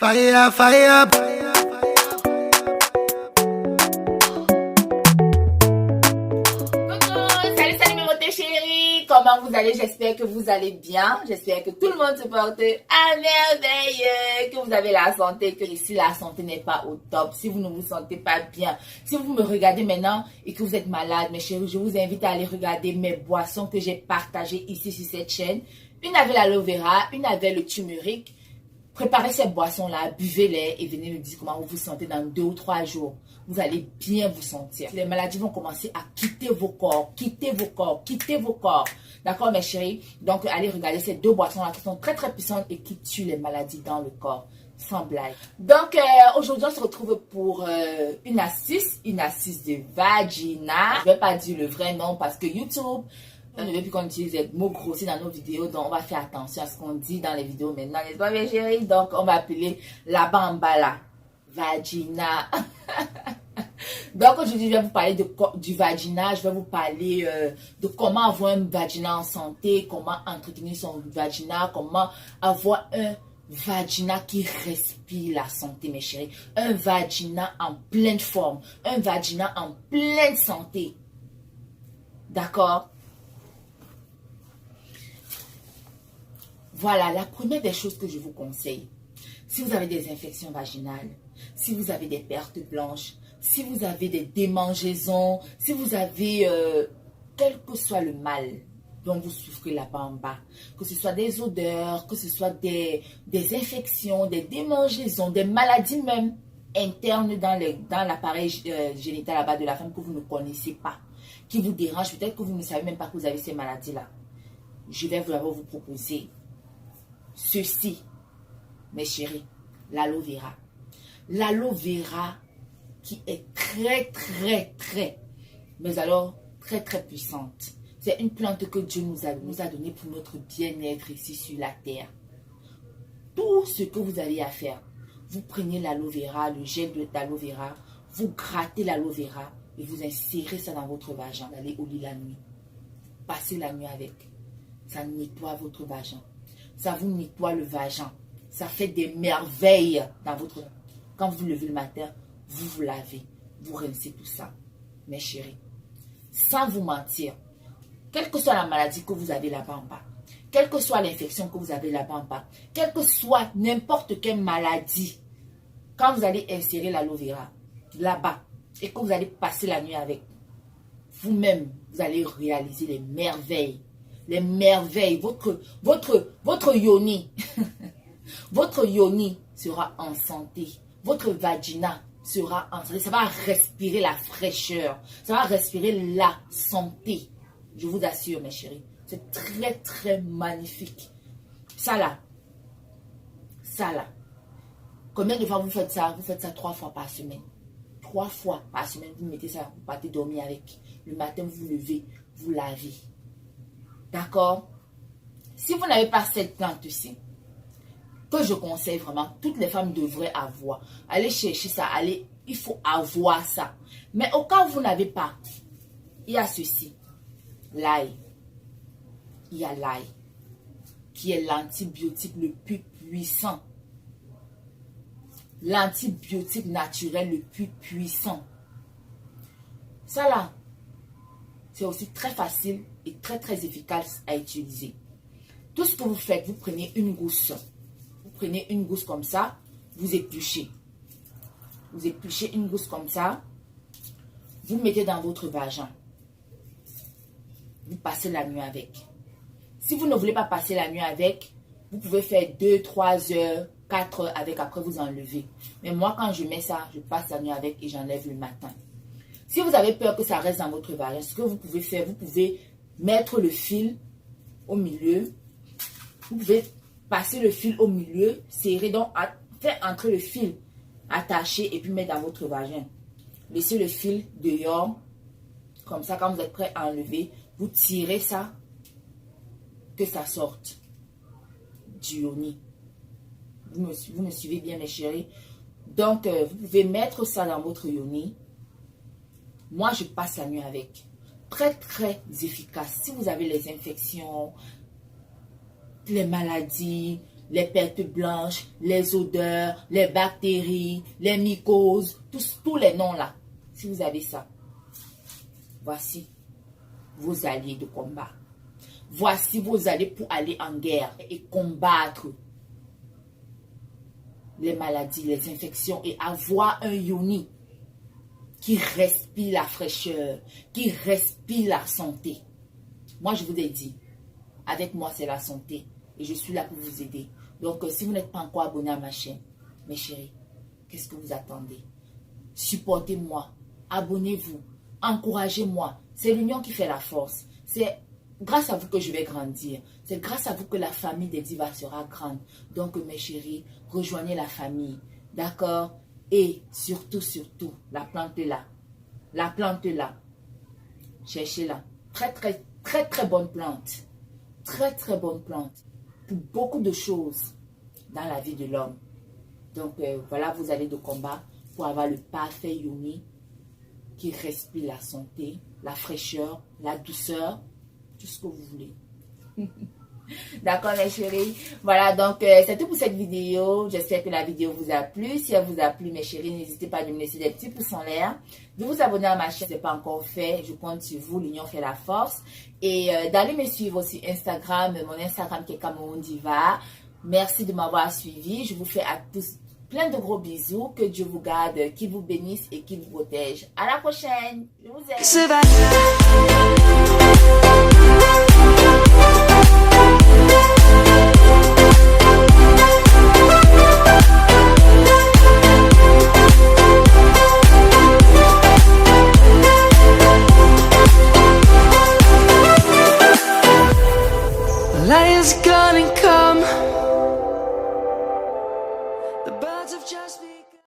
Fire, fire. Salut mes motos chéris, comment vous allez? J'espère que vous allez bien, j'espère que tout le monde se porte à merveille, que vous avez la santé, que si la santé n'est pas au top, si vous ne vous sentez pas bien, si vous me regardez maintenant et que vous êtes malade, mes chéris, je vous invite à aller regarder mes boissons que j'ai partagées ici sur cette chaîne. Une avec l'aloe vera, une avec le turmeric. Préparez ces boissons-là, buvez-les et venez me dire comment vous vous sentez dans 2 ou 3 jours. Vous allez bien vous sentir. Les maladies vont commencer à quitter vos corps, quitter vos corps, quitter vos corps. D'accord, mes chéris? Donc, allez regarder ces 2 boissons-là qui sont très, très puissantes et qui tuent les maladies dans le corps. Sans blague. Donc, aujourd'hui, on se retrouve pour une astuce de vagina. Je ne vais pas dire le vrai nom parce que YouTube on ne veut plus qu'on utilise des mots grossiers dans nos vidéos, donc on va faire attention à ce qu'on dit dans les vidéos maintenant, n'est-ce pas mes chéris? Donc on va appeler la bambala, vagina. Donc aujourd'hui je vais vous parler du vagina, je vais vous parler de comment avoir un vagina en santé, comment entretenir son vagina, comment avoir un vagina qui respire la santé mes chéris, un vagina en pleine forme, un vagina en pleine santé. D'accord? Voilà, la première des choses que je vous conseille, si vous avez des infections vaginales, si vous avez des pertes blanches, si vous avez des démangeaisons, si vous avez, quel que soit le mal dont vous souffrez là-bas en bas, que ce soit des odeurs, que ce soit des infections, des démangeaisons, des maladies même internes dans l'appareil génital là-bas de la femme que vous ne connaissez pas, qui vous dérangent, peut-être que vous ne savez même pas que vous avez ces maladies-là. Je vais vous proposer ceci, mes chéris, l'aloe vera. L'aloe vera qui est mais alors très puissante. C'est une plante que Dieu nous a donnée pour notre bien-être ici sur la terre. Tout ce que vous avez à faire, vous prenez l'aloe vera, le gel d'aloe vera, vous grattez l'aloe vera et vous insérez ça dans votre vagin. Vous allez au lit la nuit. Passez la nuit avec. Ça nettoie votre vagin. Ça vous nettoie le vagin. Ça fait des merveilles dans votre... Quand vous levez le matin, vous vous lavez. Vous rincez tout ça. Mes chéris, sans vous mentir, quelle que soit la maladie que vous avez là-bas en bas, quelle que soit l'infection que vous avez là-bas en bas, quelle que soit n'importe quelle maladie, quand vous allez insérer l'aloe vera là-bas et que vous allez passer la nuit avec, vous-même, vous allez réaliser les merveilles. Les merveilles, votre yoni, votre yoni sera en santé, votre vagina sera en santé, ça va respirer la fraîcheur, ça va respirer la santé, je vous assure mes chéris, c'est très magnifique. Ça là, combien de fois vous faites ça? Vous faites ça 3 fois par semaine, 3 fois par semaine, vous mettez ça, vous partez dormir avec, le matin vous vous levez, vous lavez. D'accord? Si vous n'avez pas cette plante-ci, que je conseille vraiment, toutes les femmes devraient avoir. Allez chercher ça, il faut avoir ça. Mais au cas où vous n'avez pas, il y a ceci. L'ail. Il y a l'ail, qui est l'antibiotique le plus puissant. L'antibiotique naturel le plus puissant. Ça là, c'est aussi très facile et très efficace à utiliser. Tout ce que vous faites, vous prenez une gousse. Vous prenez une gousse comme ça, vous épluchez. Vous épluchez une gousse comme ça. Vous mettez dans votre vagin. Vous passez la nuit avec. Si vous ne voulez pas passer la nuit avec, vous pouvez faire 2, 3 heures, 4 heures avec, après vous enlevez. Mais moi, quand je mets ça, je passe la nuit avec et j'enlève le matin. Si vous avez peur que ça reste dans votre vagin, ce que vous pouvez faire, vous pouvez mettre le fil au milieu. Vous pouvez passer le fil au milieu, serrer, donc faire entrer le fil attaché et puis mettre dans votre vagin. Laissez le fil dehors. Comme ça, quand vous êtes prêt à enlever, vous tirez ça, que ça sorte du yoni. Vous me suivez bien mes chéris. Donc, vous pouvez mettre ça dans votre yoni. Moi, je passe la nuit avec. Très efficace. Si vous avez les infections, les maladies, les pertes blanches, les odeurs, les bactéries, les mycoses, tous les noms là. Si vous avez ça, voici vos alliés de combat. Voici vos alliés pour aller en guerre et combattre les maladies, les infections et avoir un yoni qui respire la fraîcheur, qui respire la santé. Moi, je vous ai dit, avec moi, c'est la santé et je suis là pour vous aider. Donc, si vous n'êtes pas encore abonné à ma chaîne, mes chéris, qu'est-ce que vous attendez? Supportez-moi, abonnez-vous, encouragez-moi. C'est l'union qui fait la force. C'est grâce à vous que je vais grandir. C'est grâce à vous que la famille des divas sera grande. Donc, mes chéris, rejoignez la famille. D'accord? Et surtout, surtout, la plante là. La plante là. Cherchez-la. Très, très, très, très bonne plante. Très, très bonne plante. Pour beaucoup de choses dans la vie de l'homme. Donc, voilà, vous allez de combat pour avoir le parfait yoni qui respire la santé, la fraîcheur, la douceur, tout ce que vous voulez. D'accord, mes chéris? Voilà, donc c'est tout pour cette vidéo. J'espère que la vidéo vous a plu. Si elle vous a plu, mes chéris, n'hésitez pas à me laisser des petits pouces en l'air, de vous abonner à ma chaîne si ce n'est pas encore fait. Je compte sur vous, l'union fait la force. Et d'aller me suivre aussi Instagram, mon Instagram qui est Cameroun Diva. Merci de m'avoir suivi. Je vous fais à tous plein de gros bisous. Que Dieu vous garde, qu'il vous bénisse et qu'il vous protège. À la prochaine. Je vous aime. Lion's gonna come. The birds have just begun.